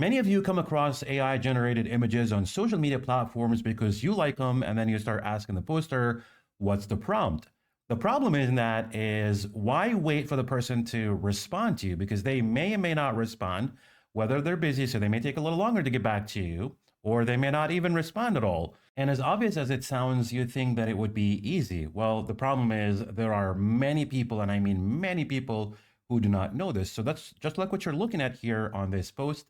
Many of you come across AI generated images on social media platforms because you like them, and then you start asking the poster, what's the prompt? The problem in that is why wait for the person to respond to you? Because they may or may not respond, whether they're busy, so they may take a little longer to get back to you, or they may not even respond at all. And as obvious as it sounds, you'd think that it would be easy. Well, the problem is there are many people, and I mean many people, who do not know this. So that's just like what you're looking at here on this post.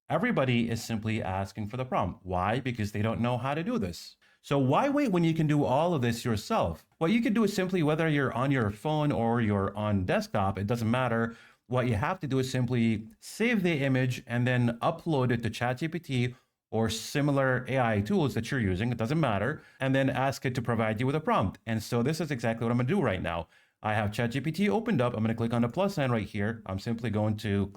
Everybody is simply asking for the prompt. Why? Because they don't know how to do this. So why wait when you can do all of this yourself? What you can do is simply, whether you're on your phone or you're on desktop, it doesn't matter. What you have to do is simply save the image and then upload it to ChatGPT or similar AI tools that you're using. It doesn't matter. And then ask it to provide you with a prompt. And so this is exactly what I'm going to do right now. I have ChatGPT opened up. I'm going to click on the plus sign right here. I'm simply going to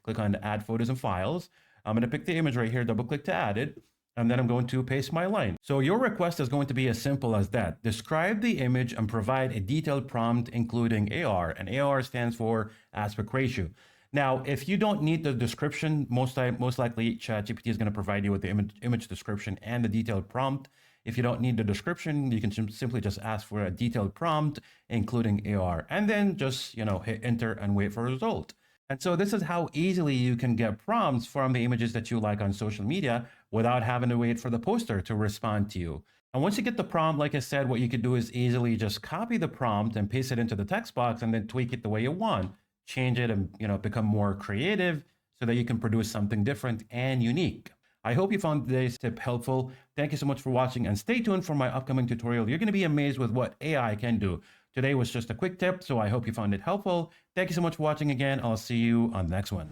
click on add photos and files. I'm going to pick the image right here, double click to add it, and then I'm going to paste my line. So your request is going to be as simple as that. Describe the image and provide a detailed prompt, including AR. And AR stands for aspect ratio. Now, if you don't need the description, most likely ChatGPT is going to provide you with the image description and the detailed prompt. If you don't need the description, you can simply just ask for a detailed prompt, including AR, and then just, hit enter and wait for a result. And so this is how easily you can get prompts from the images that you like on social media without having to wait for the poster to respond to you. And once you get the prompt, like I said, what you could do is easily just copy the prompt and paste it into the text box and then tweak it the way you want. Change it and become more creative so that you can produce something different and unique. I hope you found today's tip helpful. Thank you so much for watching, and stay tuned for my upcoming tutorial. You're going to be amazed with what AI can do. Today was just a quick tip, so I hope you found it helpful. Thank you so much for watching again. I'll see you on the next one.